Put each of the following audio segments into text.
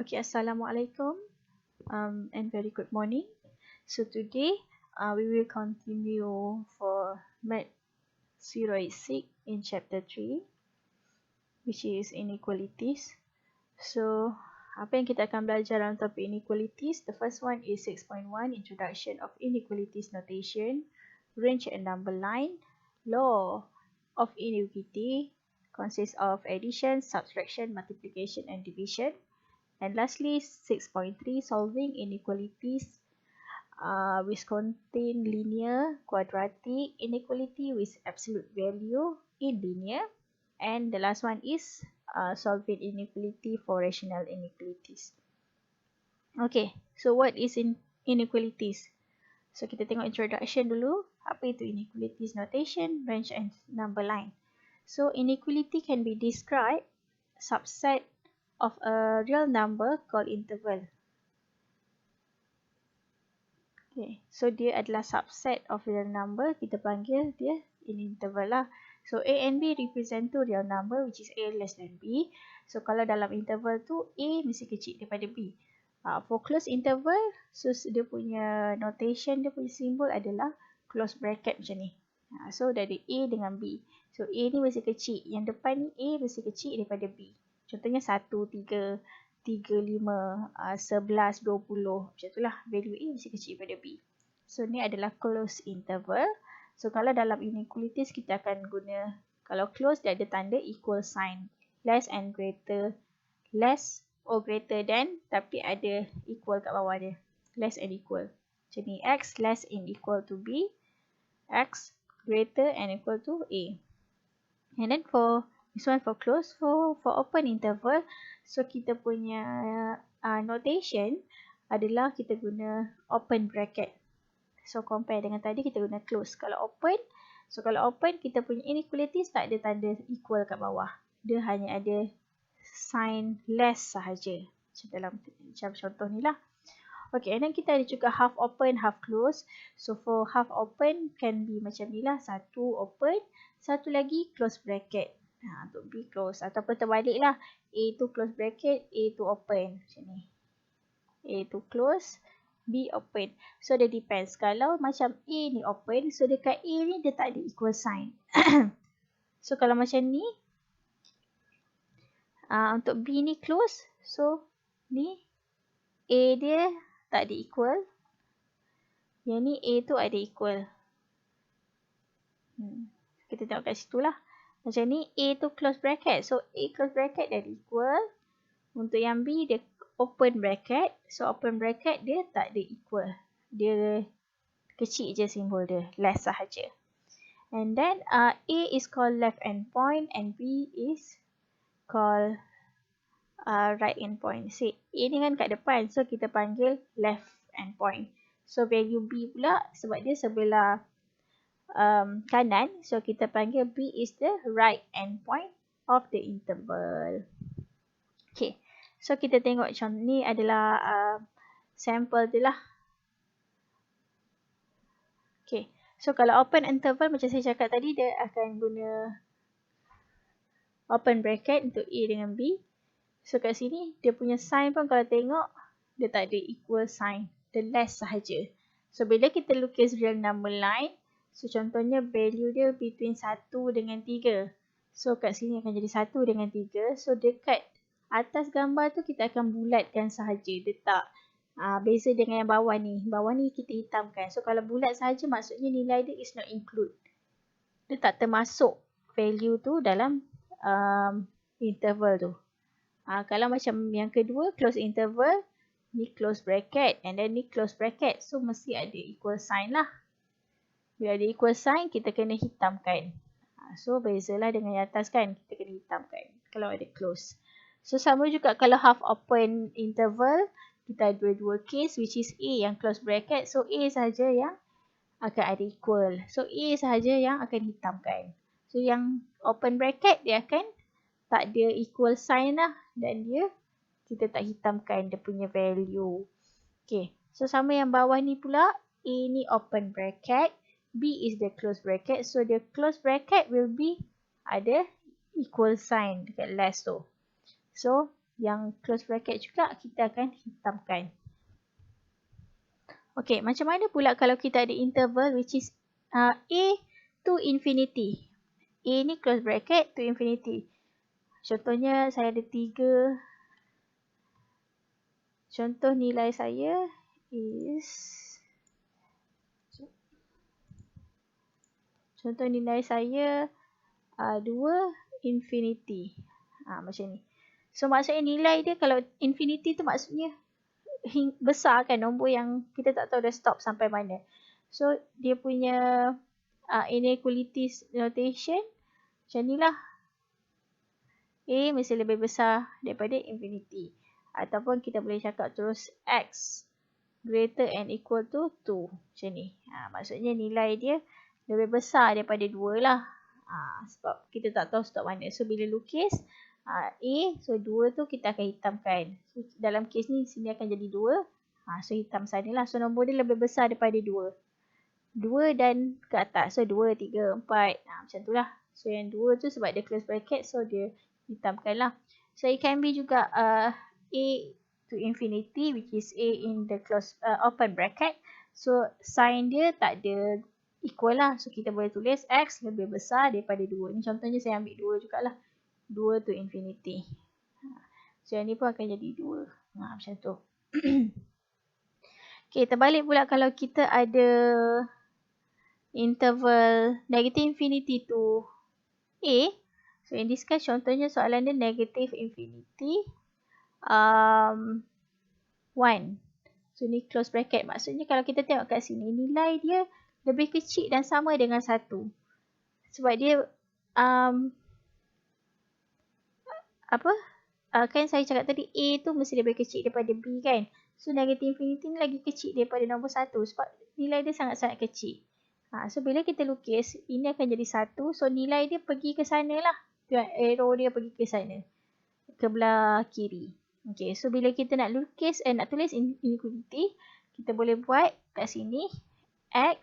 Okay, Assalamualaikum and very good morning. So today we will continue for Math 086 in chapter 3, which is inequalities. So apa yang kita akan belajar dalam topik inequalities? The first one is 6.1, Introduction of Inequalities Notation, Range and Number Line. Law of inequality consists of addition, subtraction, multiplication and division. And lastly, 6.3, solving inequalities which contain linear, quadratic inequality with absolute value in linear. And the last one is solving inequality for rational inequalities. Okay, so what is inequalities? So kita tengok introduction dulu. Apa itu inequalities notation, range and number line? So inequality can be described subset of a real number called interval. Okay, so dia adalah subset of real number, kita panggil dia in interval lah. So A and B represent two real number which is A less than B. So kalau dalam interval tu A mesti kecil daripada B. For closed interval, so dia punya notation, dia punya simbol adalah close bracket macam ni. So dari A dengan B. So A ni mesti kecil, yang depan ni A mesti kecil daripada B. Contohnya 1, 3, 5, 11, 20. Macam itulah value A mesti kecil daripada B. So ni adalah closed interval. So kalau dalam inequalities kita akan guna, kalau close dia ada tanda equal sign. Less and greater. Less or greater than, tapi ada equal kat bawah dia. Less and equal. Macam ni, X less and equal to B. X greater and equal to A. And then for this one for close, for open interval, so kita punya notation adalah kita guna open bracket. So compare dengan tadi kita guna close. Kalau open, so kalau open kita punya inequalities tak ada tanda equal kat bawah. Dia hanya ada sign less sahaja. Macam contoh ni lah. Okay, and then kita ada juga half open, half close. So for half open can be macam ni lah. Satu open, satu lagi close bracket. Untuk B close. Ataupun terbalik lah. A tu close bracket, A tu open. Macam ni. A tu close, B open. So dia depends. Kalau macam A ni open, so dekat A ni dia tak ada equal sign. So kalau macam ni, untuk B ni close, so ni A dia tak ada equal. Yang ni A tu ada equal. Kita tengok kat situ lah. Macam ni A tu close bracket. So A close bracket dah ada equal. Untuk yang B dia open bracket. So open bracket dia tak ada equal. Dia kecil je simbol dia. Less sahaja. And then A is called left end point and B is called right end point. See, A ni kan kat depan. So kita panggil left end point. So value B pula sebab dia sebelah kanan. So kita panggil B is the right end point of the interval. Okay. So kita tengok contoh ni adalah sampel dia lah. Okay. So kalau open interval macam saya cakap tadi, dia akan guna open bracket untuk A dengan B. So kat sini dia punya sign pun kalau tengok dia tak ada equal sign. Dia less sahaja. So bila kita lukis real number line, so contohnya value dia between 1 dengan 3. So kat sini akan jadi 1 dengan 3. So dekat atas gambar tu kita akan bulatkan sahaja. Dia tak beza dengan yang bawah ni. Bawah ni kita hitamkan. So kalau bulat sahaja maksudnya nilai dia is not include. Dia tak termasuk value tu dalam interval tu. Kalau macam yang kedua, close interval, ni close bracket and then ni close bracket. So mesti ada equal sign lah. Bila ada equal sign, kita kena hitamkan. So bezalah dengan yang atas kan, kita kena hitamkan kalau ada close. So sama juga kalau half open interval, kita ada dua case which is A yang close bracket. So A sahaja yang akan ada equal. So A sahaja yang akan hitamkan. So yang open bracket dia akan tak ada equal sign lah. Dan dia, kita tak hitamkan dia punya value. Okay. So sama yang bawah ni pula. A ni open bracket. B is the close bracket. So the close bracket will be ada equal sign dekat last tu. So yang close bracket juga kita akan hitamkan. Okay, macam mana pula kalau kita ada interval which is A to infinity. A ni close bracket to infinity. Contohnya saya ada 3. Contoh nilai saya is Contoh nilai saya 2 infinity. Macam ni. So maksudnya nilai dia kalau infinity tu maksudnya besar kan, nombor yang kita tak tahu dah stop sampai mana. So dia punya inequalities notation macam ni lah. A mesti lebih besar daripada infinity. Ataupun kita boleh cakap terus X greater and equal to 2. Macam ni. Maksudnya nilai dia lebih besar daripada 2 lah. Sebab kita tak tahu stop mana. So bila lukis A, so 2 tu kita akan hitamkan. So, dalam kes ni sini akan jadi 2. So hitam sana lah. So nombor dia lebih besar daripada 2. 2 dan ke atas. So 2, 3, 4. Macam tu lah. So yang 2 tu sebab dia close bracket. So dia hitamkan lah. So it can be juga A to infinity which is A in the close open bracket. So sign dia tak ada equal lah. So kita boleh tulis X lebih besar daripada 2. Ni contohnya saya ambil 2 jugalah. 2 to infinity. So yang ni pun akan jadi 2. Macam tu. Okay, terbalik pula kalau kita ada interval negative infinity to A. So in this case contohnya soalan dia negative infinity 1. So ni close bracket. Maksudnya kalau kita tengok kat sini nilai dia lebih kecil dan sama dengan 1. Sebab dia kan saya cakap tadi A tu mesti lebih kecil daripada B kan. So negative infinity ni lagi kecil daripada nombor 1 sebab nilai dia sangat-sangat kecil. So bila kita lukis ini akan jadi 1. So nilai dia pergi ke sana lah. Arrow dia pergi ke sana. Ke belah kiri. Okay, so bila kita nak lukis nak tulis inequality, kita boleh buat kat sini X.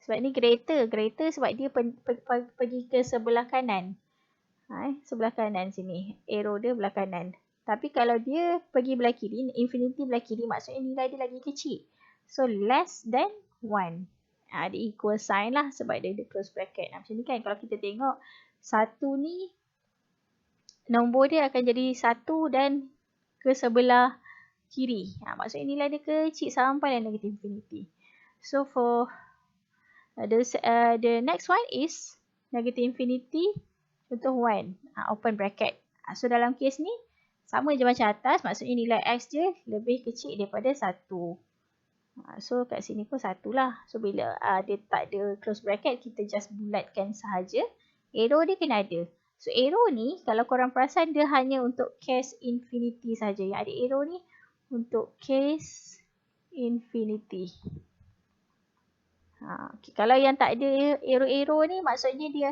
Sebab ni greater sebab dia pergi ke sebelah kanan. Sebelah kanan sini. Arrow dia belah kanan. Tapi kalau dia pergi belah kiri, infinity belah kiri, maksudnya nilai dia lagi kecil. So less than 1. Ada equal sign lah sebab dia ada close bracket. Macam ni kan kalau kita tengok 1 ni nombor dia akan jadi 1 dan ke sebelah kiri. Maksudnya nilai dia kecil sampai dan negative infinity. So for the next one is negative infinity contoh 1. Open bracket. So dalam kes ni sama je macam atas. Maksudnya nilai X dia lebih kecil daripada 1. So kat sini pun 1 lah. So bila dia tak ada close bracket, kita just bulatkan sahaja. Arrow dia kena ada. So arrow ni kalau korang perasan dia hanya untuk case infinity saja. Yang ada arrow ni untuk case infinity. Okay. Kalau yang tak ada arrow-arrow ni maksudnya dia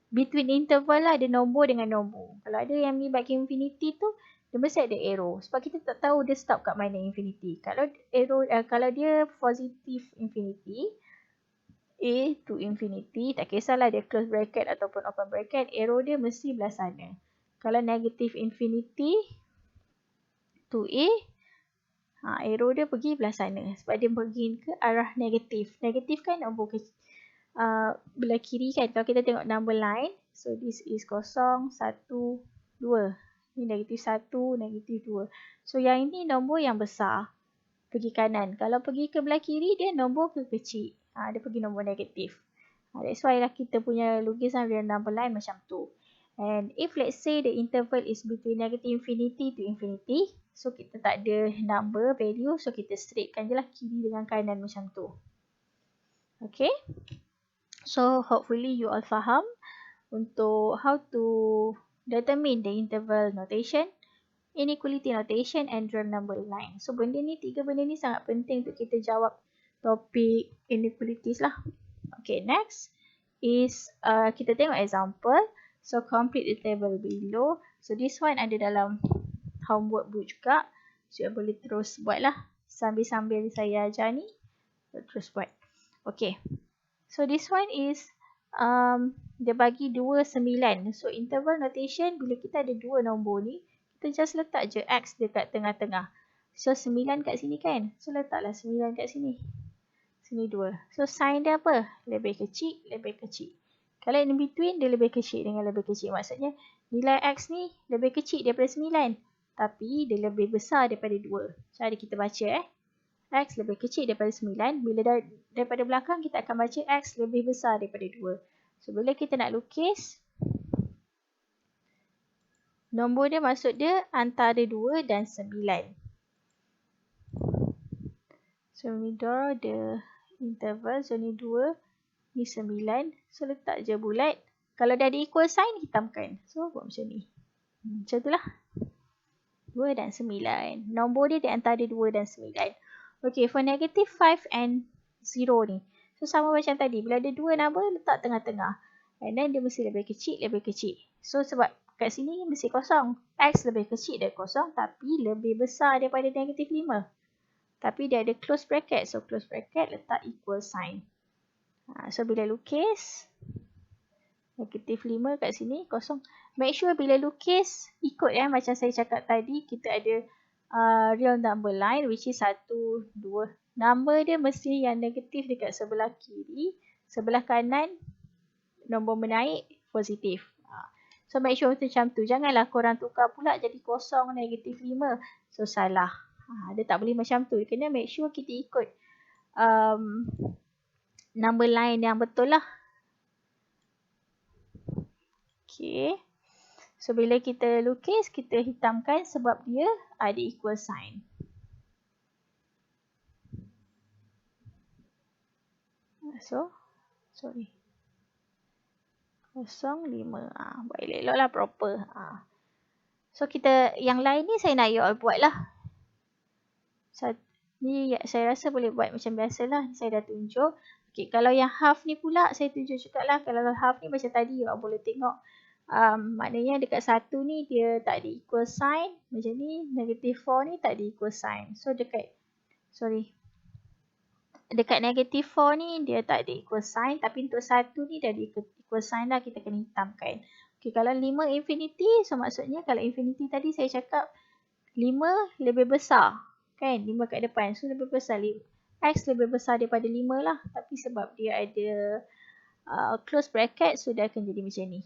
between interval lah, ada nombor dengan nombor. Kalau ada yang ni bagi infinity tu, dia mesti ada arrow. Sebab kita tak tahu dia stop kat mana infinity. Kalau arrow, kalau dia positive infinity, A to infinity, tak kisahlah dia close bracket ataupun open bracket, arrow dia mesti belah sana. Kalau negative infinity to A, arrow dia pergi belah sana. Sebab dia pergi ke arah negatif. Negatif kan nombor belah kiri kan. Kalau kita tengok number line, so this is 0, 1, 2. Ni negatif 1, negatif 2. So yang ini nombor yang besar. Pergi kanan. Kalau pergi ke belah kiri, dia nombor kecil. Dia pergi nombor negatif. That's why lah kita punya lukisan real number line macam tu. And if let's say the interval is between negative infinity to infinity, so kita tak ada number value, so kita straightkan je lah kiri dengan kanan macam tu. Okay. So hopefully you all faham untuk how to determine the interval notation, inequality notation and real number line. So tiga benda ni sangat penting untuk kita jawab topik inequalities lah. Okay, next is kita tengok example. So complete the table below. So this one ada dalam homework book juga. So you boleh terus buat lah. Sambil-sambil saya ajar ni, terus buat. Okay. So this one is dia bagi 2, 9. So interval notation bila kita ada dua nombor ni, kita just letak je X dekat tengah-tengah. So 9 kat sini kan. So letaklah 9 kat sini. Sini 2. So sign dia apa? Lebih kecil, lebih kecil. Kalau in between dia lebih kecil dengan lebih kecil. Maksudnya nilai X ni lebih kecil daripada 9. Tapi dia lebih besar daripada 2. Cara kita baca X lebih kecil daripada 9. Bila daripada belakang kita akan baca X lebih besar daripada 2. So, bila kita nak lukis, nombor dia maksud dia antara 2 dan 9. So, ni draw the interval. So, ni 2, ni 9. So, letak je bulat. Kalau dah ada equal sign, hitamkan. So, buat macam ni. Macam itulah. 2 dan 9. Nombor dia di antara 2 dan 9. Okay, for negative 5 and 0 ni. So, sama macam tadi. Bila ada 2 number, letak tengah-tengah. And then dia mesti lebih kecil, lebih kecil. So sebab kat sini mesti kosong. X lebih kecil dari kosong tapi lebih besar daripada negatif 5. Tapi dia ada close bracket. So close bracket letak equal sign. So bila lukis, negatif 5 kat sini kosong. Make sure bila lukis ikut macam saya cakap tadi kita ada real number line which is 1, 2. Number dia mesti yang negatif dekat sebelah kiri. Sebelah kanan nombor menaik positif. So make sure macam tu. Janganlah korang tukar pula jadi kosong negatif 5. So salah. Dia tak boleh macam tu. Kena make sure kita ikut number line yang betul lah. Okay. So bila kita lukis, kita hitamkan sebab dia ada equal sign. So, sorry. 0, 5. Buat elok-elok lah proper. So kita, yang lain ni saya nak you all buat lah. Ni saya rasa boleh buat macam biasa lah. Saya dah tunjuk. Okay, kalau yang half ni pula saya tunjuk juga lah. Kalau half ni macam tadi you all boleh tengok. Maknanya dekat 1 ni dia tak ada equal sign. Macam ni. Negative 4 ni tak ada equal sign. So dekat, dekat negative 4 ni dia tak ada equal sign. Tapi untuk 1 ni dah ada equal sign lah. Kita kena hitamkan. Okay, kalau 5 infinity. So maksudnya kalau infinity tadi saya cakap 5 lebih besar. Kan? 5 kat depan. So lebih besar. X lebih besar daripada 5 lah. Tapi sebab dia ada close bracket. So dia akan jadi macam ni.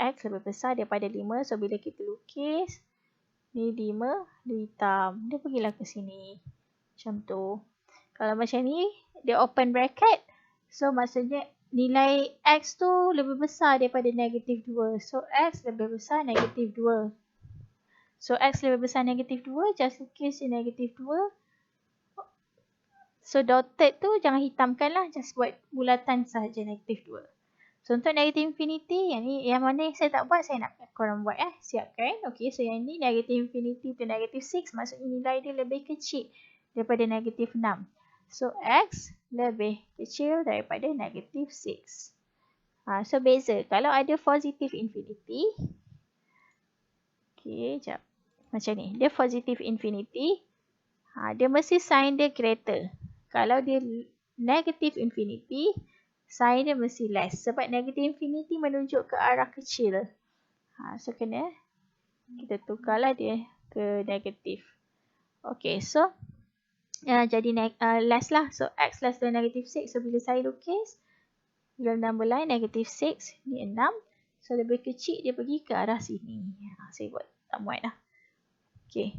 X lebih besar daripada 5. So bila kita lukis. Ni 5. Dia hitam. Dia pergilah ke sini. Macam tu. Kalau macam ni. Dia open bracket. So maksudnya nilai X tu lebih besar daripada negatif 2. So X lebih besar negatif 2. So X lebih besar negatif 2. Just lukis negatif 2. So dotted tu jangan hitamkan lah. Just buat bulatan sahaja negatif 2. So untuk negatif infinity. Yang mana saya tak buat. Saya nak korang buat siapkan. Okay. So yang ni negatif infinity to negatif 6. Maksudnya nilai dia lebih kecil daripada negatif 6. So X lebih kecil daripada negatif 6. So beza. Kalau ada positif infinity. Okay. Sekejap. Macam ni. Dia positif infinity. Dia mesti sign dia greater. Kalau dia negative infinity, sign dia mesti less. Sebab negative infinity menunjuk ke arah kecil. So kena kita tukarlah dia ke negatif. Okay, so jadi less lah. So X less than negative 6. So bila saya lukis, real number line negative 6. Ni 6. So lebih kecil dia pergi ke arah sini. Saya buat tak muat lah. Okay.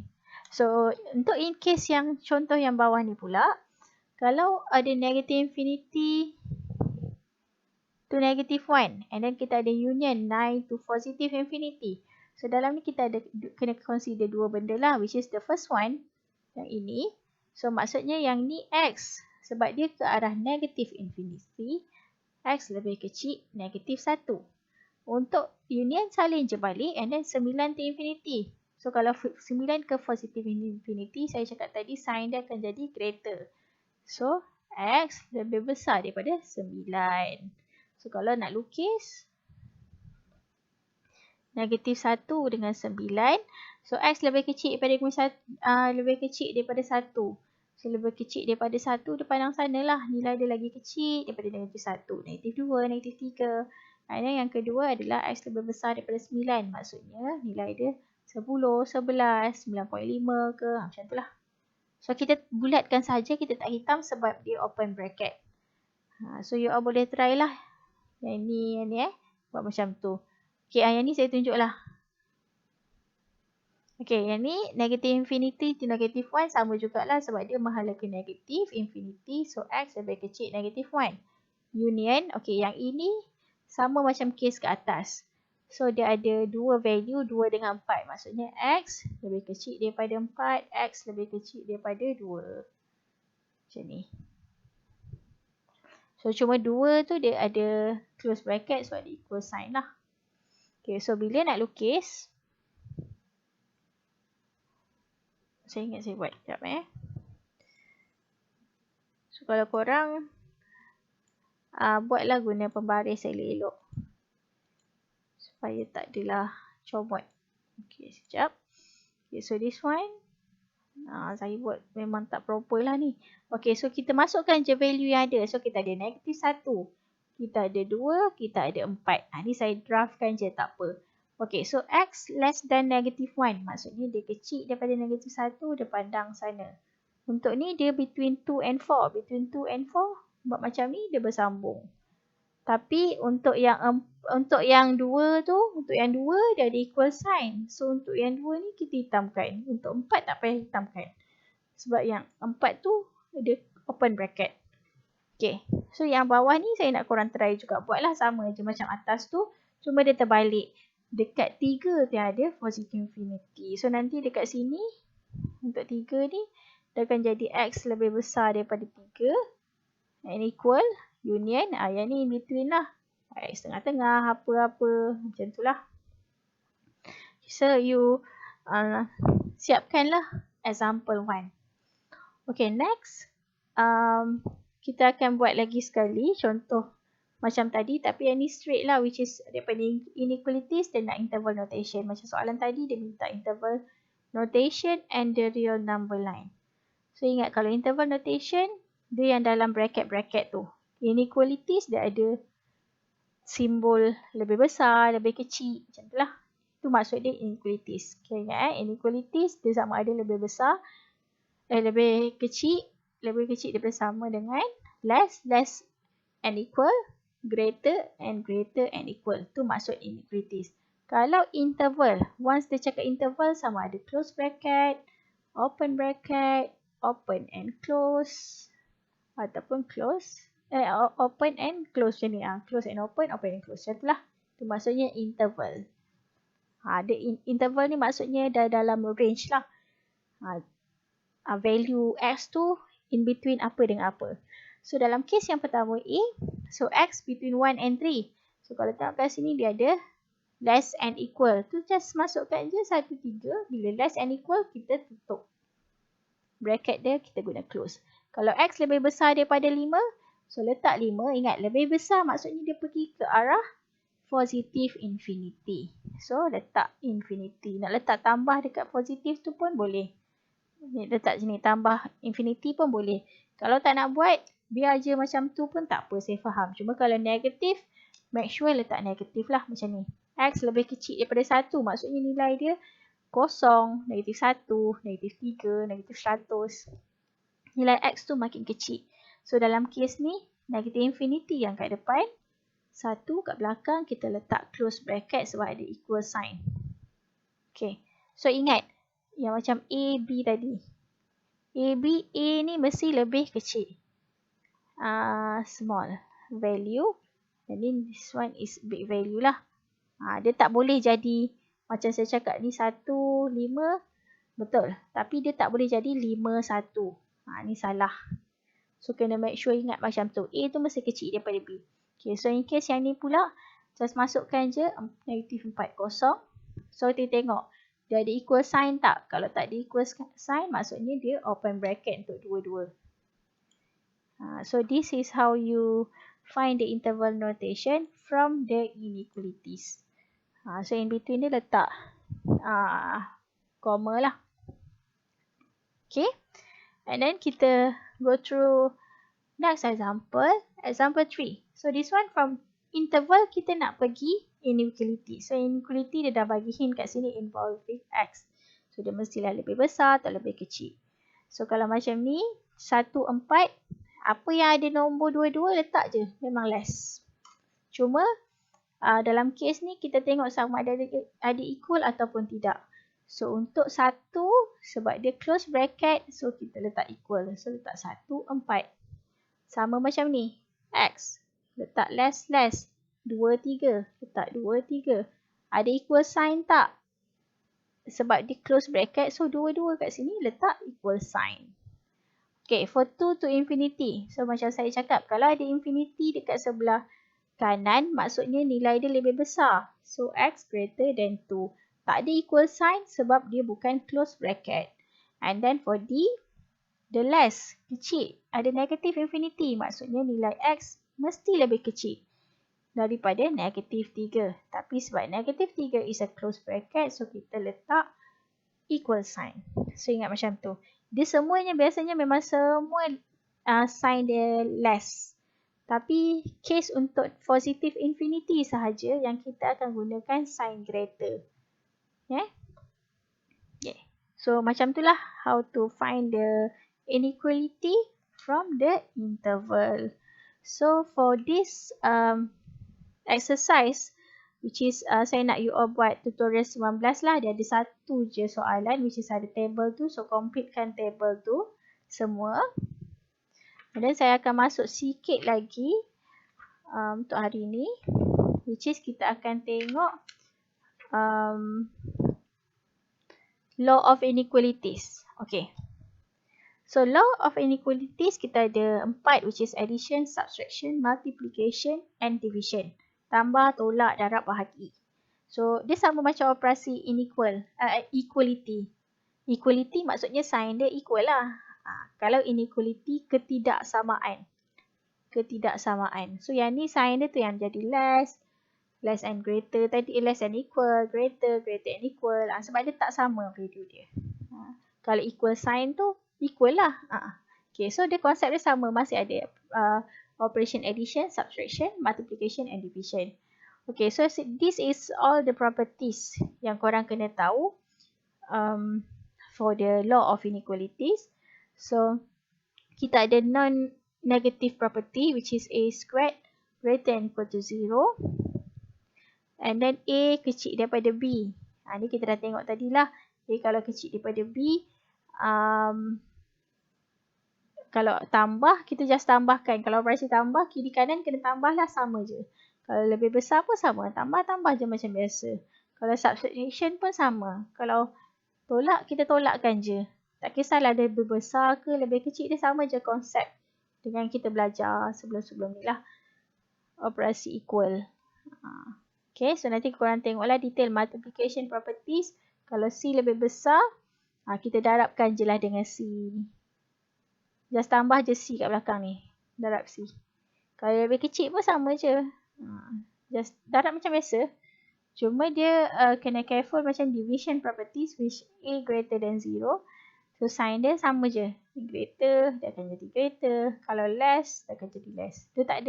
So untuk in case yang contoh yang bawah ni pula. Kalau ada negative infinity to negative 1. And then kita ada union 9 to positive infinity. So dalam ni kita ada kena consider dua benda lah. Which is the first one. Yang ini. So maksudnya yang ni X. Sebab dia ke arah negative infinity. X lebih kecil negative 1. Untuk union salin je balik. And then 9 to infinity. So kalau 9 ke positive infinity. Saya cakap tadi sign dia akan jadi greater. So, X lebih besar daripada 9. So, kalau nak lukis, negatif 1 dengan 9. So, X lebih kecil daripada 1. So, lebih kecil daripada 1, dia pandang sana lah. Nilai dia lagi kecil daripada negatif 1. Negatif 2, negatif 3. Dan yang kedua adalah X lebih besar daripada 9. Maksudnya nilai dia 10, 11, 9.5 ke. Macam tu lah. So kita bulatkan saja, kita tak hitam sebab dia open bracket. So you all boleh try lah. Yang ni buat macam tu. Okay, yang ni saya tunjuk lah. Okay, yang ni negative infinity to negative 1 sama jugalah sebab dia menghala ke negative infinity. So X lebih kecil negative 1. Union, okay, yang ini sama macam case ke atas. So dia ada dua value, 2 dengan 4. Maksudnya X lebih kecil daripada 4, X lebih kecil daripada 2. Macam ni. So cuma 2 tu dia ada close bracket sebab dia equal sign lah. Okay, so bila nak lukis, saya ingat saya buat sekejap So kalau korang buatlah guna pembaris elok-elok supaya tak adalah comot. Okay, sekejap. Okay, so this one saya buat memang tak proper lah ni. Okay, so kita masukkan je value yang ada. So kita ada negative 1, kita ada 2, kita ada 4. Ni saya draftkan je, tak apa. Okay, so X less than negative 1. Maksudnya dia kecil daripada negative 1, dia pandang sana. Untuk ni dia between 2 and 4. Between 2 and 4, buat macam ni dia bersambung. Tapi untuk yang 2 tu, dia ada equal sign. So untuk yang 2 ni kita hitamkan. Untuk 4 tak payah hitamkan. Sebab yang 4 tu ada open bracket. Okay. So yang bawah ni saya nak korang try juga. Buatlah sama je macam atas tu. Cuma dia terbalik. Dekat 3 dia ada positive infinity. So nanti dekat sini, untuk 3 ni, dia akan jadi X lebih besar daripada 3. And equal. Union, yang ni in between lah. X tengah-tengah, apa-apa. Macam tu lah. So, you siapkanlah example 1. Okay, next. Kita akan buat lagi sekali contoh macam tadi. Tapi yang ni straight lah, which is daripada inequalities dan nak interval notation. Macam soalan tadi, dia minta interval notation and the real number line. So, ingat kalau interval notation, dia yang dalam bracket-bracket tu. Inequalities dia ada simbol lebih besar, lebih kecil. Macam tu lah. Itu maksud dia inequalities. Okay, ingat inequalities dia sama ada lebih besar, lebih kecil daripada sama dengan less and equal, greater and equal. Itu maksud inequalities. Kalau interval, once dia cakap interval sama ada close bracket, open and close, ataupun close. Open and close macam ni. Close and open and close. Macam tu lah. Itu maksudnya interval. Interval ni maksudnya dalam range lah. Value X tu in between apa dengan apa. So dalam case yang pertama A, so X between 1 and 3. So kalau tengok kat sini dia ada less and equal. Tu just masukkan je 1, 3. Bila less and equal, kita tutup. Bracket dia kita guna close. Kalau X lebih besar daripada 5, so letak 5, ingat lebih besar maksudnya dia pergi ke arah positive infinity. So letak infinity. Nak letak tambah dekat positive tu pun boleh. Letak sini tambah infinity pun boleh. Kalau tak nak buat, biar je macam tu pun tak apa, saya faham. Cuma kalau negatif, make sure letak negatif lah macam ni. X lebih kecil daripada 1, maksudnya nilai dia kosong, negatif 1, negatif 3, negatif 100. Nilai X tu makin kecil. So dalam kes ni, negative infinity yang kat depan, 1 kat belakang kita letak close bracket sebab ada equal sign. Okay, so ingat yang macam A, B tadi. A ni mesti lebih kecil. Small value. And then this one is big value lah. Dia tak boleh jadi, macam saya cakap ni 1, 5, betul. Tapi dia tak boleh jadi 5, 1. Ni salah. So, kena make sure ingat macam tu. A tu mesti kecil daripada B. Okay, so in case yang ni pula, just masukkan je negatif 4, kosong. So, kita tengok. Dia ada equal sign tak? Kalau tak ada equal sign, maksudnya dia open bracket untuk dua-dua. So, this is how you find the interval notation from the inequalities. So, in between dia letak comma lah. Okay. And then kita go through next example. Example 3. So, this one from interval kita nak pergi inequality. So inequality dia dah bagi hint kat sini involving X. So dia mestilah lebih besar atau lebih kecil. So kalau macam ni 1, 4, apa yang ada nombor 2 letak je, memang less. Cuma dalam kes ni kita tengok sama ada equal ataupun tidak. So untuk 1 sebab dia close bracket, so kita letak equal. So letak 1, 4. Sama macam ni. X letak less. 2, 3 letak 2, 3. Ada equal sign tak? Sebab dia close bracket, so 2 kat sini letak equal sign. Okay, for 2 to infinity. So macam saya cakap, kalau ada infinity dekat sebelah kanan, maksudnya nilai dia lebih besar. So X greater than 2. Tak ada equal sign sebab dia bukan close bracket. And then for D, the less, kecil. Ada negative infinity, maksudnya nilai X mesti lebih kecil daripada negatif 3. Tapi sebab negatif 3 is a close bracket, so kita letak equal sign. So ingat macam tu. Dia semuanya biasanya memang semua sign dia less. Tapi case untuk positive infinity sahaja yang kita akan gunakan sign greater. Yeah? Yeah. So macam itulah how to find the inequality from the interval. So for this exercise, which is saya nak you all buat tutorial 19 lah. Dia ada satu je soalan which is ada table tu. So completekan table tu semua. And then saya akan masuk sikit lagi untuk hari ni, which is kita akan tengok law of inequalities. Okay. So law of inequalities kita ada 4, which is addition, subtraction, multiplication and division. Tambah, tolak, darab, bahagi. So dia sama macam operasi equality. Equality maksudnya sign dia equal lah. Kalau inequality, ketidaksamaan. So yang ni sign dia tu yang jadi less and greater. Tadi less and equal, greater and equal. Sebab dia tak sama value dia. Kalau equal sign tu equal lah. Okay, so dia konsep dia sama. Masih ada operation addition, subtraction, multiplication and division. Okay, so this is all the properties yang korang kena tahu for the law of inequalities. So kita ada non-negative property which is A squared greater than equal to 0. And then A kecil daripada B. Ni kita dah tengok tadi lah. A kalau kecil daripada B, kalau tambah, kita just tambahkan. Kalau operasi tambah, kiri kanan kena tambah lah, sama je. Kalau lebih besar pun sama. Tambah-tambah je macam biasa. Kalau subtraction pun sama. Kalau tolak, kita tolakkan je. Tak kisahlah dia lebih besar ke lebih kecil, dia sama je konsep dengan kita belajar sebelum-sebelum ni lah. Operasi equal. Okay, so nanti korang tengoklah detail multiplication properties. Kalau C lebih besar, kita darabkan je lah dengan C. Just tambah je C kat belakang ni. Darab C. Kalau lebih kecil pun sama je. Just darab macam biasa. Cuma dia kena careful macam division properties which A greater than 0. So sign dia sama je. Greater, dia akan jadi greater. Kalau less, dia akan jadi less. Dia tak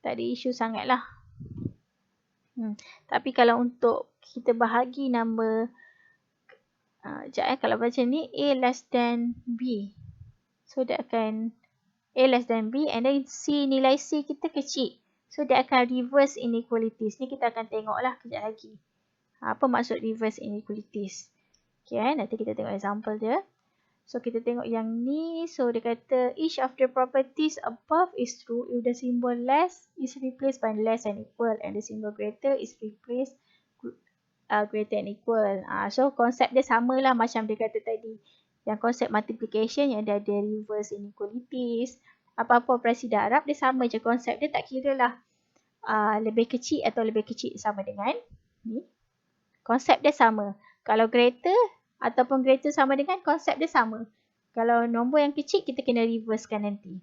ada isu sangat lah. Tapi kalau untuk kita bahagi number, kalau macam ni, A less than B. So dia akan A less than B and then C, nilai C kita kecil. So dia akan reverse inequalities. Ni kita akan tengok lah kejap lagi. Apa maksud reverse inequalities? Okay, nanti kita tengok example dia. So kita tengok yang ni. So dia kata each of the properties above is true if the symbol less is replaced by less and equal and the symbol greater is replaced greater and equal. So konsep dia sama lah macam dia kata tadi. Yang konsep multiplication yang dia ada reverse inequalities. Apa-apa operasi darab dia sama je konsep dia, tak kira lah lebih kecil atau lebih kecil sama dengan ni. Konsep dia sama. Kalau greater ataupun greater sama dengan, konsep dia sama. Kalau nombor yang kecil kita kena reversekan nanti.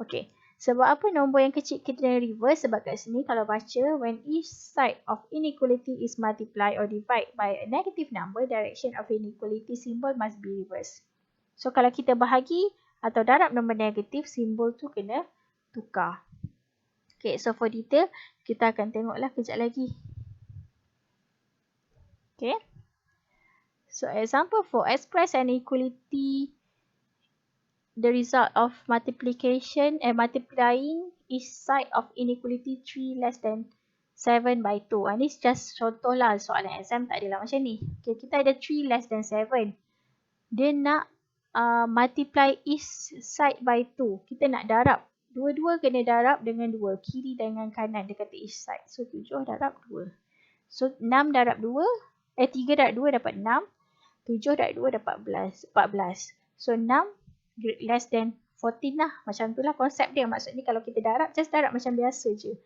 Okay. Sebab apa nombor yang kecil kita kena reverse? Sebab kat sini kalau baca, when each side of inequality is multiplied or divided by a negative number, direction of inequality symbol must be reversed. So kalau kita bahagi atau darab nombor negatif, simbol tu kena tukar. Okay, so for detail, kita akan tengoklah kejap lagi. Okay. So example 4, express an inequality. The result of multiplication and multiplying each side of inequality 3 less than 7 by 2. Ini just contoh lah, soalan exam tak adalah macam ni. Okay, kita ada 3 less than 7. Dia nak multiply each side by 2. Kita nak darab. Dua-dua kena darab dengan 2. Kiri dengan kanan dia kata each side. So 7 darab 2. So 6 darab 2. 3 darab 2 dapat 6. 7 darab 2 dapat 14. So 6 less than 14 lah. Macam tu lah konsep dia. Maksudnya kalau kita darab, just darab macam biasa je.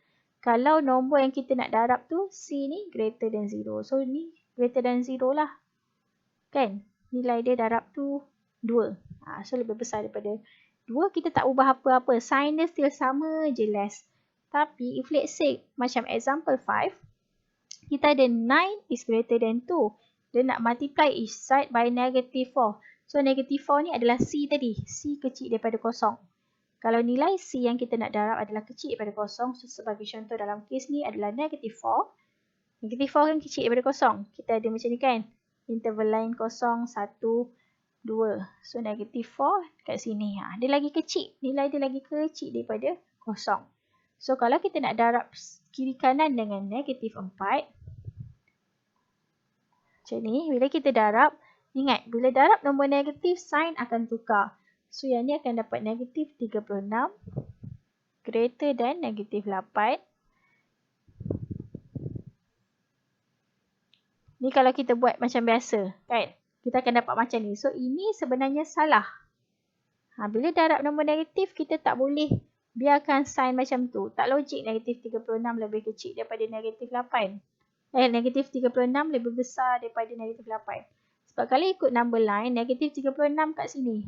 Kalau nombor yang kita nak darab tu, C ni greater than 0. So ni greater than 0 lah. Kan? Nilai dia darab tu 2. So lebih besar daripada 2. Kita tak ubah apa-apa. Sign dia still sama je less. Tapi if let's say macam example 5. Kita ada 9 is greater than 2. Dia nak multiply each side by negative 4. So negative 4 ni adalah C tadi. C kecil daripada kosong. Kalau nilai C yang kita nak darab adalah kecil daripada kosong. So sebagai contoh dalam kes ni adalah negative 4. Negative 4 kan kecil daripada kosong. Kita ada macam ni kan. Interval line kosong 1, 2. So negative 4 kat sini. Dia lagi kecil. Nilai dia lagi kecil daripada kosong. So kalau kita nak darab kiri kanan dengan negative 4. Macam ni. Bila kita darab. Ingat. Bila darab nombor negatif. Sign akan tukar. So yang ni akan dapat negatif 36. Greater than negatif 8. Ni kalau kita buat macam biasa, kan? Kita akan dapat macam ni. So, ini sebenarnya salah. Bila darab nombor negatif, kita tak boleh biarkan sign macam tu. Tak logik negatif 36 lebih kecil daripada negatif 8. Negatif 36 lebih besar daripada negatif 8. Sebab kalau ikut number line, negatif 36 kat sini.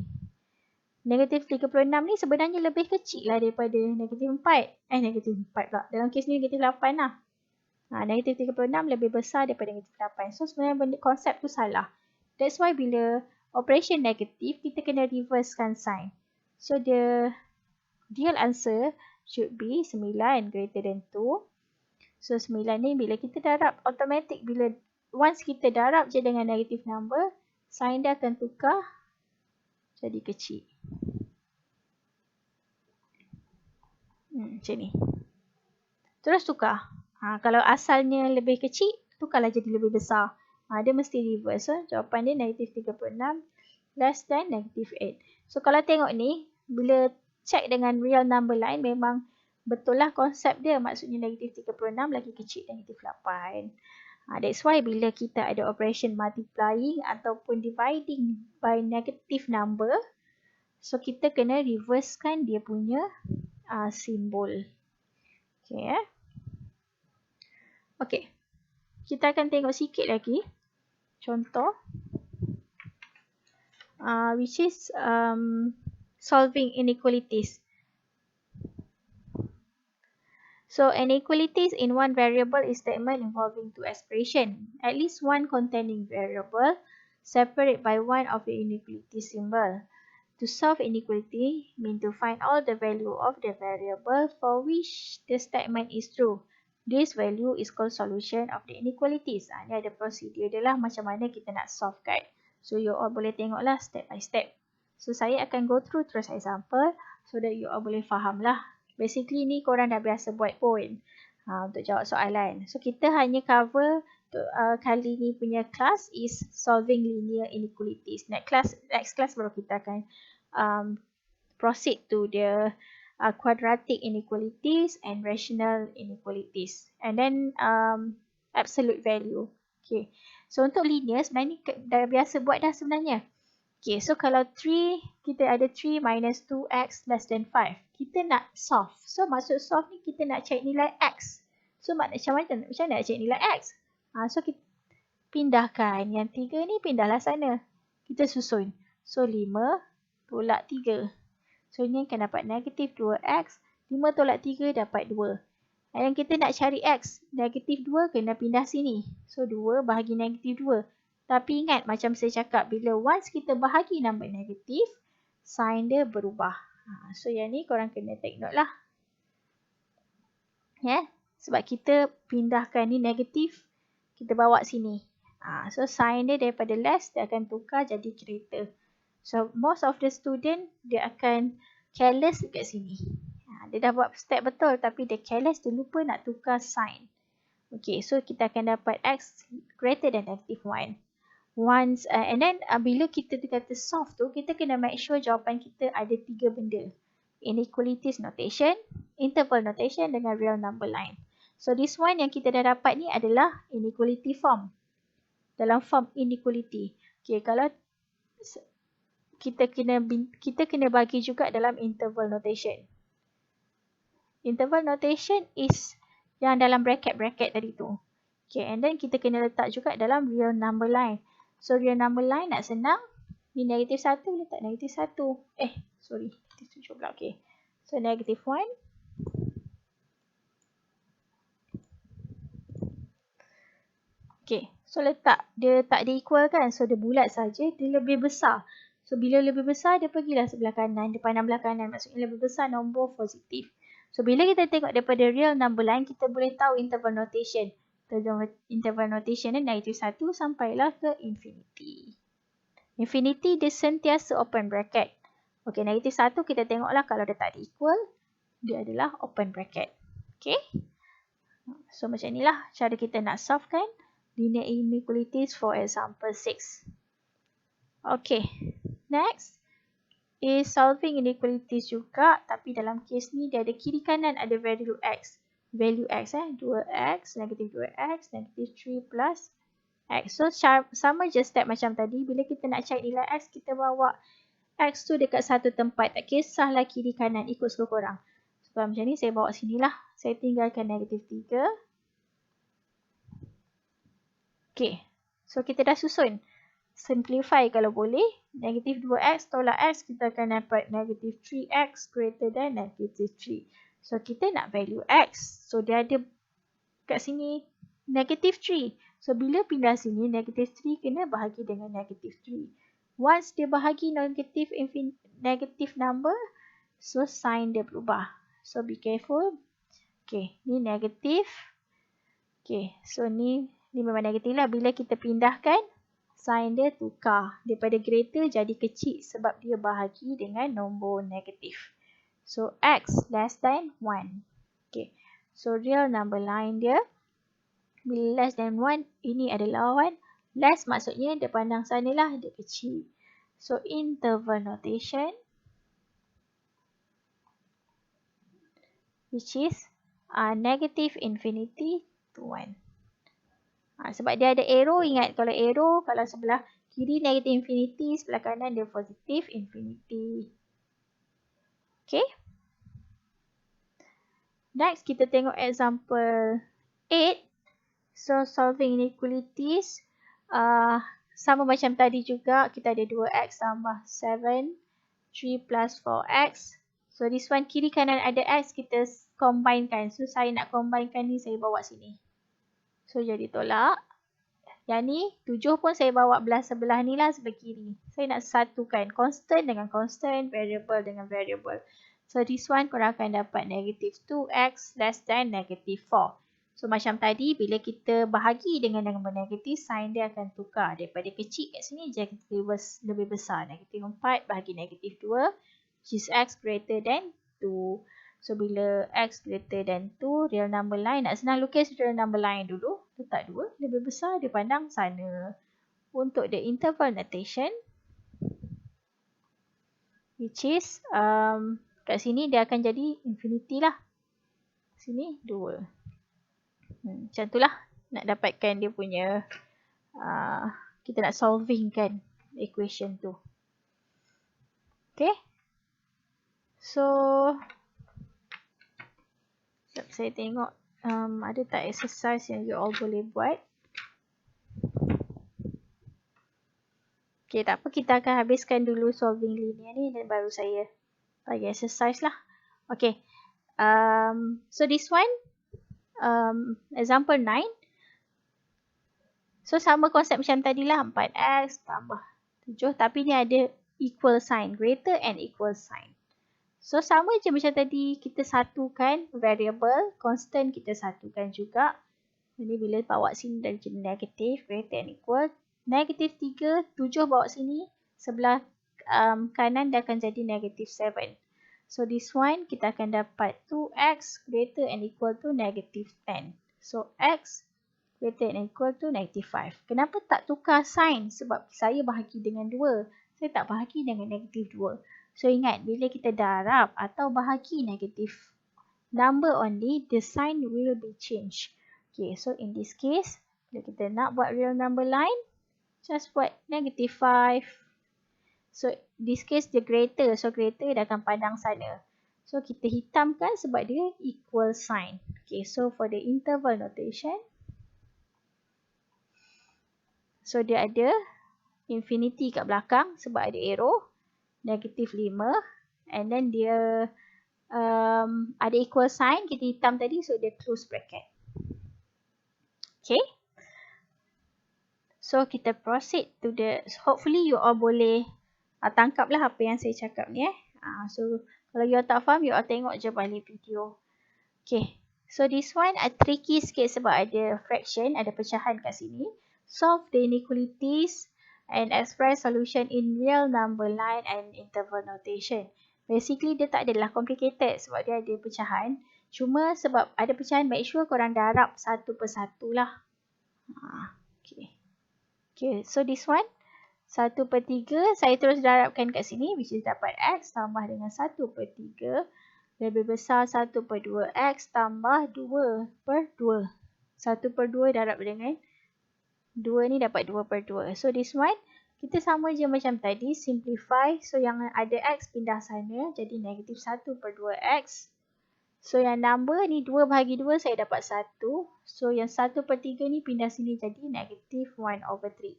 Negatif 36 ni sebenarnya lebih kecil lah daripada negatif 4. Negatif 4 pula. Dalam kes ni negatif 8 lah. Negatif 36 lebih besar daripada negatif 8. So sebenarnya konsep tu salah. That's why bila operation negatif, kita kena reversekan sign. So the real answer should be 9 greater than 2. So 9 ni bila kita darab, automatic bila once kita darab je dengan negative number, sign dia akan tukar jadi kecil. Macam ni. Terus tukar. Kalau asalnya lebih kecil, tukarlah jadi lebih besar. Dia mesti reverse. So, jawapan dia negatif 36 less than negatif 8. So, kalau tengok ni, bila check dengan real number line, memang betul lah konsep dia. Maksudnya negatif 36 lagi kecil negatif 8. That's why bila kita ada operation multiplying ataupun dividing by negative number, so kita kena reversekan dia punya simbol. Okay, Okay, kita akan tengok sikit lagi contoh which is solving inequalities. So inequalities in one variable is statement involving two expressions, at least one containing variable, separate by one of the inequality symbol. To solve inequality means to find all the value of the variable for which the statement is true. This value is called solution of the inequalities. Ni ada prosedur dia lah macam mana kita nak solve kan. So you all boleh tengoklah step by step. So saya akan go through terus example so that you all boleh faham lah. Basically ni korang dah biasa buat pun untuk jawab soalan. So kita hanya cover kali ni punya class is solving linear inequalities. Next class baru kita akan proceed to the quadratic inequalities and rational inequalities. And then absolute value. Okay. So untuk linear sebenarnya dah biasa buat dah sebenarnya. Okay. So kalau 3, kita ada 3 minus 2x less than 5. Kita nak solve. So maksud solve ni kita nak cari nilai x. So macam mana nak cari nilai x? So kita pindahkan. Yang 3 ni pindahlah sana. Kita susun. So 5 tolak 3. So ini akan dapat negatif 2x. 5 tolak 3 dapat 2. Yang kita nak cari x. Negatif 2 kena pindah sini. So 2 bahagi negatif 2. Tapi ingat macam saya cakap. Bila once kita bahagi nombor negatif. Sign dia berubah. So yang ni korang kena take note lah. Sebab kita pindahkan ni negatif, kita bawa sini. So sign dia daripada less, dia akan tukar jadi greater. So most of the student, dia akan careless dekat sini. Dia dah buat step betul, tapi dia careless, dia lupa nak tukar sign. Okay, so kita akan dapat x greater than -1. Once, and then bila kita kata solve tu, kita kena make sure jawapan kita ada 3 benda. Inequalities notation, interval notation dengan real number line. So this one yang kita dah dapat ni adalah inequality form. Dalam form inequality. Okay, kalau kita kena bagi juga dalam interval notation. Interval notation is yang dalam bracket-bracket tadi tu. Okay, and then kita kena letak juga dalam real number line. So real number line nak senang. Ni -1, letak -1. Sorry, -7 pula. Okay. So -1. Okay, so letak. Dia tak ada equal kan. So dia bulat saja, dia lebih besar. So bila lebih besar, dia pergilah sebelah kanan. Dia pandang belah kanan. Maksudnya lebih besar nombor positif. So bila kita tengok daripada real number line, kita boleh tahu interval notation. Interval notation ni -1 sampailah ke infinity. Infinity dia sentiasa open bracket. Okay, -1 kita tengoklah kalau dia tak ada equal, dia adalah open bracket. Okay. So macam inilah cara kita nak solve kan linear inequalities for example 6. Okay. Next is solving inequalities juga, tapi dalam kes ni dia ada kiri kanan ada value x. Value x 2x, -2x, -3 plus x. So sama je step macam tadi. Bila kita nak cari nilai x, kita bawa x tu dekat satu tempat. Tak kisahlah kiri kanan, ikut suka korang. Sebab macam ni saya bawa sinilah. Saya tinggalkan -3. Okay. So kita dah susun. Simplify kalau boleh. -2x tolak x, kita akan dapat -3x greater than -3. So kita nak value x. So dia ada kat sini -3. So bila pindah sini, -3 kena bahagi dengan -3. Once dia bahagi negative number, so sign dia berubah. So be careful. Okay, ni negatif. Okay, so ni memang negatif lah. Bila kita pindahkan, sign dia tukar. Daripada greater jadi kecil sebab dia bahagi dengan nombor negatif. So x less than 1. Okay, so real number line dia, bila less than 1, ini adalah 1. Less maksudnya dia pandang sanalah, dia kecil. So interval notation, which is negative infinity to 1. Sebab dia ada arrow, ingat kalau arrow, kalau sebelah kiri negative infinity, sebelah kanan dia positive infinity. Okay. Next, kita tengok example 8. So, solving inequalities. Sama macam tadi juga, kita ada 2x tambah 7. 3 plus 4x. So, this one kiri kanan ada x, kita combinekan. So, saya nak combinekan ni, saya bawa sini. So, jadi tolak. Yang ni, 7 pun saya bawa belah sebelah ni lah, sebelah kiri. Saya nak satukan constant dengan constant, variable dengan variable. So, this one korang akan dapat -2x less than -4. So, macam tadi, bila kita bahagi dengan nombor negatif, sign dia akan tukar. Daripada kecil kat sini, jadi lebih besar. -4 bahagi -2, which is x greater than 2. So, bila x greater than 2, real number line. Nak senang lukis real number line dulu. Letak 2, lebih besar, dia pandang sana. Untuk the interval notation, which is, kat sini dia akan jadi infinity lah. Sini 2. Macam tu lah nak dapatkan dia punya, kita nak solving kan equation tu. Okay. So, saya tengok ada tak exercise yang you all boleh buat. Okay, tak apa, kita akan habiskan dulu solving linear ni dan baru saya bagi exercise lah. Okay. So this one, example 9. So sama konsep macam tadi lah, 4x tambah 7, tapi ni ada equal sign, greater and equal sign. So sama je macam tadi, kita satukan variable, constant kita satukan juga. Ini bila bawa sini dari jadi negatif, greater than equal. Negatif 3, 7 bawa sini, sebelah kanan dia akan jadi negatif 7. So this one kita akan dapat 2x greater and equal to negative 10. So x greater and equal to negative 5. Kenapa tak tukar sign? Sebab saya bahagi dengan 2. Saya tak bahagi dengan negatif 2. So ingat, bila kita darab atau bahagi negatif number only, the sign will be changed. Okay, so in this case, bila kita nak buat real number line, just buat negative 5. So this case dia greater, so greater dia akan pandang sana. So kita hitamkan sebab dia equal sign. Okay, so for the interval notation, so dia ada infinity kat belakang sebab ada arrow, negatif 5, and then dia ada equal sign, kita hitam tadi, so dia close bracket. Okay. So kita proceed to the, hopefully you all boleh tangkaplah apa yang saya cakap ni. So kalau you all tak faham, you all tengok je balik video. Okay. So this one tricky sikit sebab ada fraction, ada pecahan kat sini. Solve the inequalities and express solution in real number line and interval notation. Basically dia tak adalah complicated sebab dia ada pecahan. Cuma sebab ada pecahan, make sure korang darab satu persatu lah. Okay. Okay, so this one 1/3 saya terus darabkan kat sini, which is dapat x tambah dengan 1/3 lebih besar 1/2 x tambah 2/2. 1/2 darab dengan 2 ni dapat 2/2. So this one kita sama je macam tadi, simplify. So yang ada x pindah sana jadi negatif 1/2 x. So yang number ni 2 bahagi 2 saya dapat 1. So yang 1/3 ni pindah sini jadi negatif 1/3.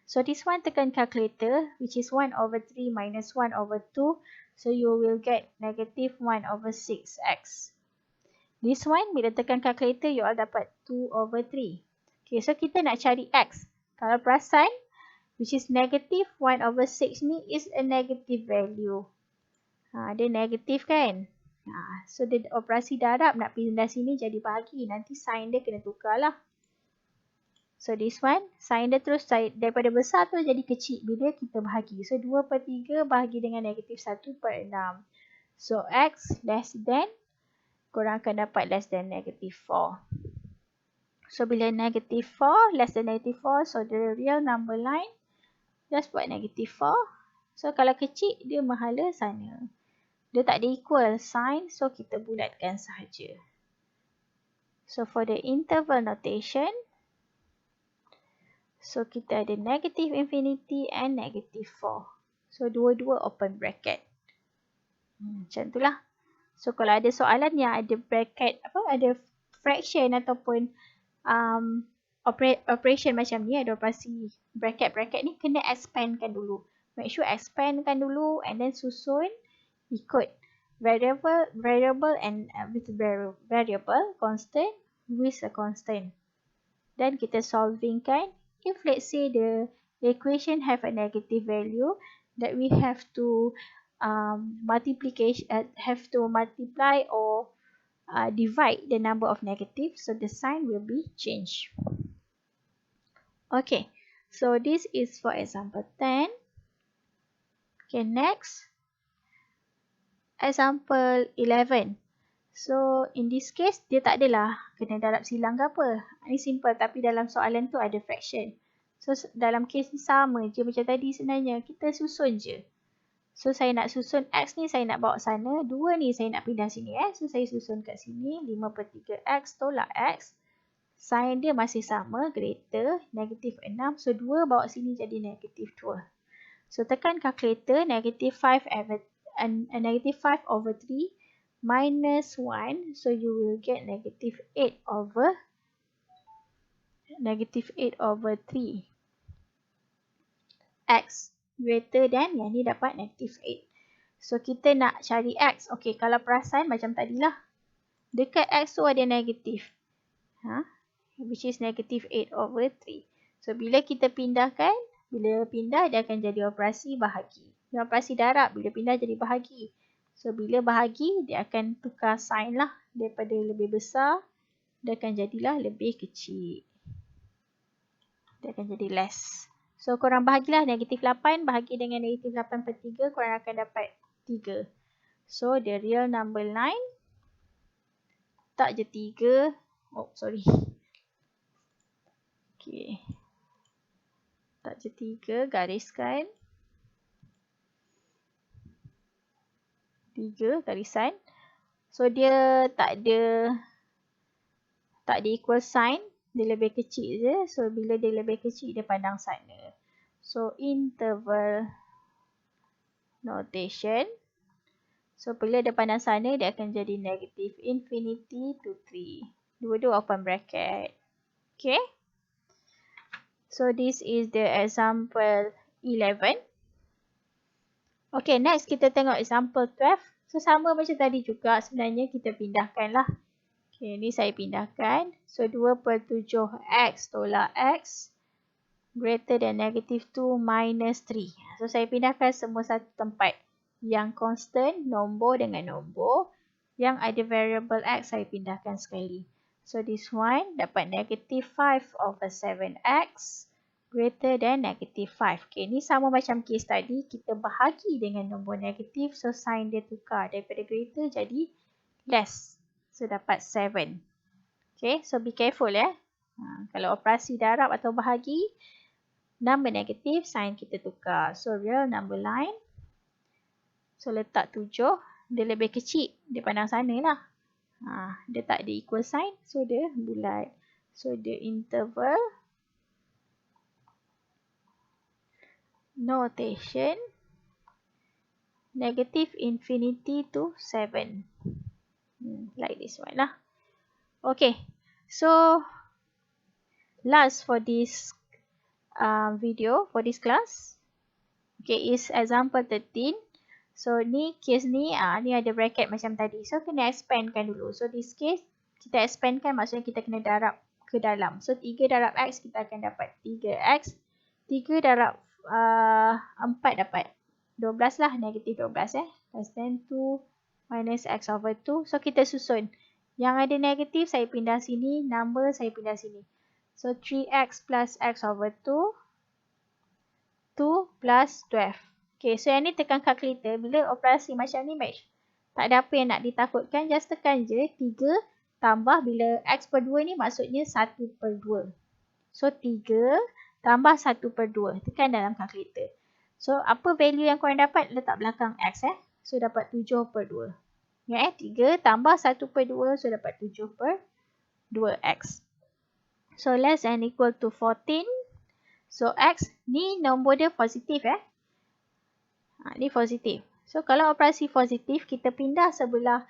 So this one tekan calculator, which is 1/3 minus 1/2. So you will get negative 1/6x. This one bila tekan calculator you all dapat 2/3. Okay, so kita nak cari x. Kalau perasan, which is negative 1/6 ni is a negative value. Dia negatif kan? So dia operasi darab nak pindah sini jadi bahagi. Nanti sign dia kena tukar lah. So this one, sign dia terus daripada besar tu jadi kecil bila kita bahagi. So 2/3 bahagi dengan negatif 1/6. So x less than, korang akan dapat less than negative 4. So bila negative 4, less than negative 4, so the real number line, just buat negative 4. So kalau kecil, dia mahala sana. Dia tak ada equal sign, so kita bulatkan sahaja. So for the interval notation, so kita ada negative infinity and negative 4. So dua-dua open bracket. Macam itulah. So kalau ada soalan yang ada bracket, ada fraction ataupun operation macam ni, ada operasi bracket ni, kena expandkan dulu. Make sure expandkan dulu and then susun ikut variable and with variable, constant with a constant. Dan kita solving kan. If let's say the equation have a negative value, that we have to multiply or divide the number of negatives, so the sign will be changed. Okay, so this is for example 10. Okay, next example 11. So in this case dia tak adalah kena darab silang ke apa. Ini simple, tapi dalam soalan tu ada fraction. So dalam case ni sama je macam tadi sebenarnya, kita susun je. So saya nak susun x ni, saya nak bawa sana. 2 ni saya nak pindah sini. So saya susun kat sini. 5/3 x tolak x. Sign dia masih sama. Greater. Negatif 6. So 2 bawa sini jadi negatif 2. So tekan calculator. Negatif 5 over 3 minus 1. So you will get negative 8 over 3. X greater than, yang ni dapat negative 8. So kita nak cari x. Okay, kalau perasan macam tadilah. Dekat x tu ada negatif. Which is negative 8 over 3. So bila kita pindahkan, bila pindah dia akan jadi operasi bahagi. Dia operasi darab, bila pindah jadi bahagi. So bila bahagi, dia akan tukar sign lah. Daripada lebih besar, dia akan jadilah lebih kecil. Dia akan jadi less. So korang bahagilah negatif 8 bahagi dengan negatif 8/3, korang akan dapat 3. So the real number line, tak je 3. Oh sorry. Okay. Tak je 3, gariskan. 3 garisan. So dia tak ada equal sign. Dia lebih kecil je. So bila dia lebih kecil, dia pandang sana. So interval notation. So bila dia pandang sana, dia akan jadi negative infinity to 3. Dua-dua open bracket. Okay. So this is the example 11. Okay, next kita tengok example 12. So sama macam tadi juga, sebenarnya kita pindahkan lah. Okay, ni saya pindahkan. So 2/7x tolak x greater than negative 2 minus 3. So saya pindahkan semua satu tempat. Yang constant, nombor dengan nombor. Yang ada variable x, saya pindahkan sekali. So this one dapat negative 5/7x greater than negative 5. Okay, ni sama macam case tadi. Kita bahagi dengan nombor negatif. So sign dia tukar. Daripada greater jadi less. So dapat 7. Okay, so be careful ya. Kalau operasi darab atau bahagi, number negatif, sign kita tukar. So real number line. So letak 7. Dia lebih kecil. Dia pandang sana lah. Dia tak ada equal sign. So dia bulat. So the interval notation negative infinity to 7. Like this one lah. Okay. So last for this video, for this class. Okay, is example 13. So ni case ni, ni ada bracket macam tadi. So kena expandkan dulu. So this case, kita expandkan maksudnya kita kena darab ke dalam. So 3 darab x, kita akan dapat 3x. 3 darab 4 dapat 12 lah, negatif 12 Less than 2 minus x over 2. So kita susun. Yang ada negatif, saya pindah sini. Number, saya pindah sini. So 3x plus x over 2. 2 plus 12. Okay, so yang ni tekan calculator. Bila operasi macam ni match. Tak ada apa yang nak ditakutkan. Just tekan je 3 tambah bila x per 2 ni maksudnya 1/2. So 3 tambah 1/2. Tekan dalam calculator. So apa value yang korang dapat? Letak belakang x So dapat 7/2. Ya 3 tambah 1/2. So dapat 7/2x. So less than equal to 14. So x ni nombor dia positif ni positif. So kalau operasi positif, kita pindah sebelah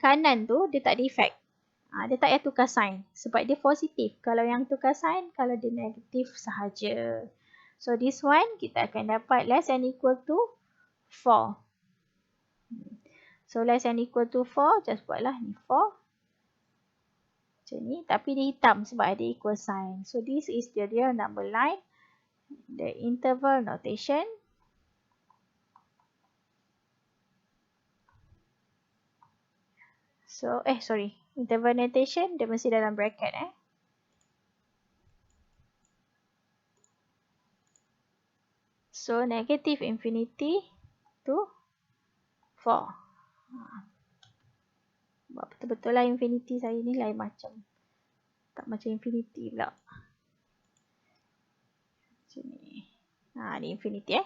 kanan tu, dia tak ada efek. Dia tak payah tukar sign. Sebab dia positif. Kalau yang tukar sign, kalau dia negatif sahaja. So this one, kita akan dapat less than equal to 4. So less than equal to 4, just buatlah ni 4. Macam ni. Tapi dia hitam sebab ada equal sign. So this is the real number line. The interval notation. So, sorry. Interval notation, dia mesti dalam bracket So, negative infinity to 4. Betul-betul lah infinity saya ni lain macam. Tak macam infinity pula. Macam ni. Ni infinity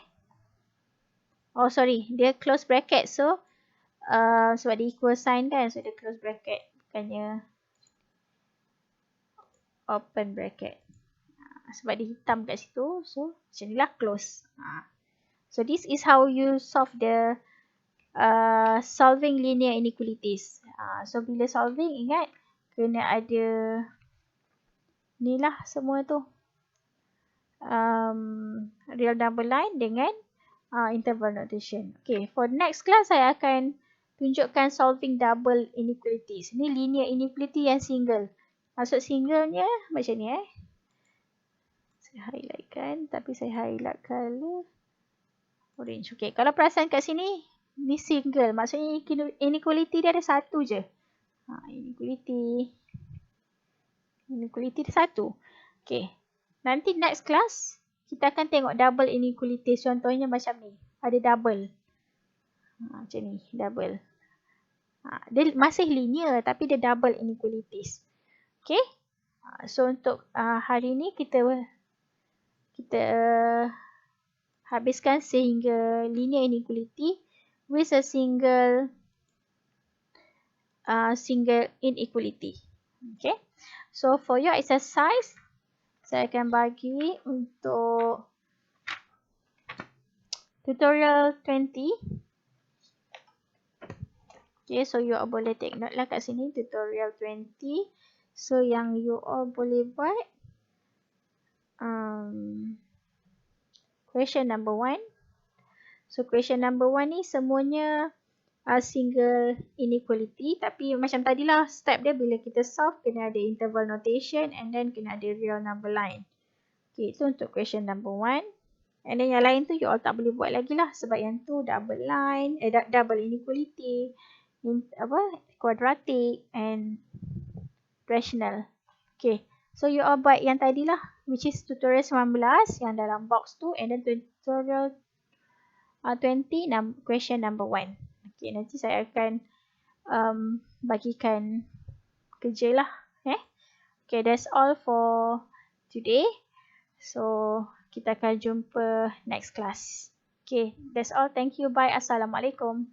Oh, sorry. Dia close bracket. So, sebab dia equal sign kan. So, dia close bracket. Bukannya open bracket. Sebab dia hitam kat situ. So, macam ni lah close. So, this is how you solve the solving linear inequalities. So, bila solving, ingat kena ada ni lah semua tu. Real number line dengan interval notation. Okay, for next class saya akan tunjukkan solving double inequalities. Ni linear inequality yang single. Maksud singlenya macam ni Saya highlightkan, tapi saya highlight color orange. Okay, kalau perasan kat sini, Ni single. Maksudnya inequality dia ada satu je. Inequality dia satu. Okay. Nanti next class, kita akan tengok double inequality. Contohnya macam ni. Ada double. Macam ni. Double. Dia masih linear tapi dia double inequalities. Okay. So untuk hari ni kita habiskan sehingga linear inequality with a single inequality. Okay. So for your exercise, saya akan bagi untuk tutorial 20. Okay, so you all boleh take note lah kat sini tutorial 20. So yang you all boleh buat question number 1. So question number 1 ni semuanya single inequality, tapi macam tadilah step dia bila kita solve kena ada interval notation and then kena ada real number line. Okay, itu untuk question number 1. And then yang lain tu you all tak boleh buat lagi lah sebab yang tu double line, double inequality, quadratic and rational. Okay, so you all buat yang tadilah which is tutorial 19 yang dalam box tu, and then tutorial 20 question number 1. Okay, nanti saya akan bagikan kerja lah. Okay, that's all for today. So, kita akan jumpa next class. Okay, that's all. Thank you. Bye. Assalamualaikum.